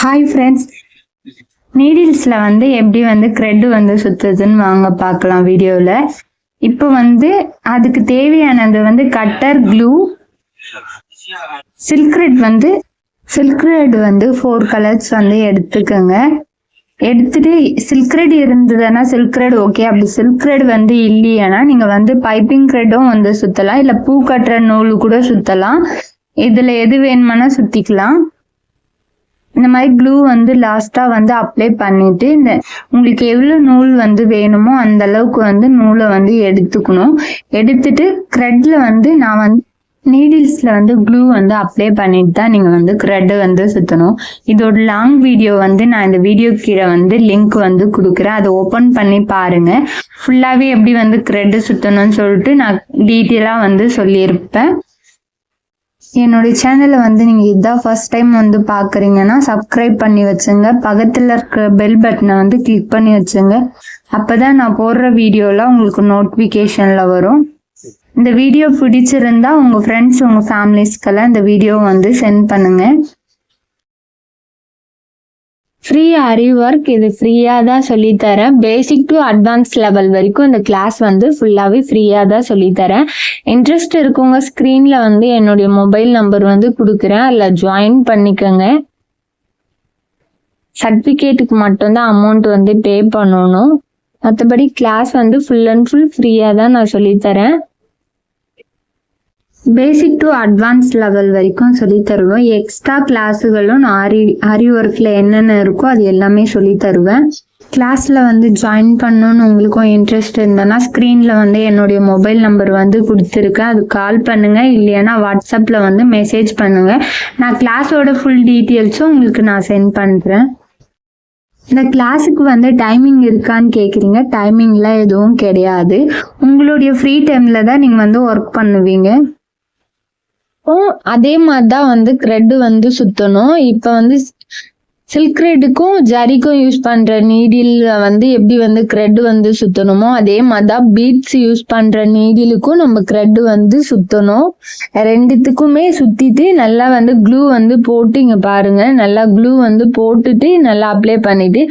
Hi friends, நீடில்ஸில் எப்படி thread சுற்றுதுன்னு வாங்க பார்க்கலாம் வீடியோவில். இப்போ அதுக்கு தேவையானது cutter, glue, silk thread 4 colours எடுத்துக்கோங்க. எடுத்துட்டு சில்க் ரெட் இருந்ததுன்னா சில்க் ரெட் ஓகே. அப்படி சில்க் ரெட் இல்லையானா நீங்கள் பைப்பிங் த்ரெட்டும் சுற்றலாம், இல்லை பூ கட்டுற நூல் கூட சுற்றலாம். இதில் எது வேணுமானா சுற்றிக்கலாம். இந்த மாதிரி க்ளூ லாஸ்ட்டாக அப்ளை பண்ணிட்டு உங்களுக்கு எவ்வளோ நூல் வேணுமோ அந்த அளவுக்கு நூலை எடுத்துக்கணும். எடுத்துட்டு த்ரெட்டில் நான் நீடில்ஸில் க்ளூ அப்ளை பண்ணிட்டு தான் நீங்கள் த்ரெட்டு சுற்றணும். இதோட லாங் வீடியோ நான் இந்த வீடியோ கீழே லிங்க் கொடுக்குறேன். அதை ஓப்பன் பண்ணி பாருங்கள். ஃபுல்லாகவே எப்படி த்ரெட்டு சுற்றணும்னு சொல்லிட்டு நான் டீட்டெயிலாக சொல்லியிருப்பேன். என்னுடைய சேனலை நீங்கள் இதான் ஃபர்ஸ்ட் டைம் பார்க்குறீங்கன்னா சப்ஸ்கிரைப் பண்ணி வச்சுங்க. பக்கத்தில் இருக்கிற பெல் பட்டனை கிளிக் பண்ணி வச்சுங்க. அப்போ தான் நான் போடுற வீடியோலாம் உங்களுக்கு நோட்டிஃபிகேஷனில் வரும். இந்த வீடியோ பிடிச்சிருந்தா உங்கள் ஃப்ரெண்ட்ஸ், உங்கள் ஃபேமிலிஸ்க்கெல்லாம் இந்த வீடியோ சென்ட் பண்ணுங்கள். ஃப்ரீ ஆரி ஒர்க், இது ஃப்ரீயாக தான் சொல்லித்தரேன். பேசிக் டு அட்வான்ஸ் லெவல் வரைக்கும் இந்த கிளாஸ் ஃபுல்லாகவே ஃப்ரீயாக தான் சொல்லித்தரேன். இன்ட்ரெஸ்ட் இருக்கவங்க ஸ்க்ரீனில் என்னுடைய மொபைல் நம்பர் கொடுக்குறேன், அதில் ஜாயின் பண்ணிக்கோங்க. சர்டிஃபிகேட்டுக்கு மட்டும்தான் அமௌண்ட் பே பண்ணணும். மற்றபடி கிளாஸ் ஃபுல் அண்ட் ஃபுல் ஃப்ரீயாக தான் நான் சொல்லித்தரேன். பேசிக் டு அட்வான்ஸ் லெவல் வரைக்கும் சொல்லி தருவேன். எக்ஸ்ட்ரா கிளாஸுகளும் ஆரி ஒர்க்கில் என்னென்ன இருக்கோ அது எல்லாமே சொல்லி தருவேன். கிளாஸில் ஜாயின் பண்ணணும்னு உங்களுக்கும் இன்ட்ரெஸ்ட் இருந்ததுன்னா ஸ்க்ரீனில் என்னுடைய மொபைல் நம்பர் கொடுத்துருக்கேன். அது கால் பண்ணுங்கள், இல்லைன்னா வாட்ஸ்அப்பில் மெசேஜ் பண்ணுங்கள். நான் கிளாஸோட ஃபுல் டீட்டெயில்ஸும் உங்களுக்கு நான் சென்ட் பண்ணுறேன். இந்த கிளாஸுக்கு டைமிங் இருக்கான்னு கேட்குறீங்க. டைமிங்லாம் எதுவும் கிடையாது. உங்களுடைய ஃப்ரீ டைமில் தான் நீங்கள் ஒர்க் பண்ணுவீங்க. அதே மாதிரிதான் த்ரெட்டு சுத்தணும். இப்போ சில்க் ரெட்டுக்கும் ஜரிக்கும் யூஸ் பண்ற நீடில் எப்படி த்ரெட்டு சுத்தணுமோ அதே மாதிரிதான் பீட்ஸ் யூஸ் பண்ற நீடிலுக்கும் நம்ம த்ரெட்டு சுத்தணும். ரெண்டுத்துக்குமே சுத்திட்டு நல்லா க்ளூ போட்டு இங்க பாருங்க, நல்லா க்ளூ போட்டுட்டு நல்லா அப்ளை பண்ணிட்டு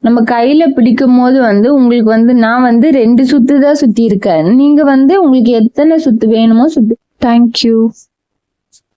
நம்ம கையில பிடிக்கும் போது உங்களுக்கு நான் 2 சுத்து தான் சுத்தி இருக்கேன். நீங்க உங்களுக்கு எத்தனை சுத்து வேணுமோ சுத்து. தேங்க்யூ.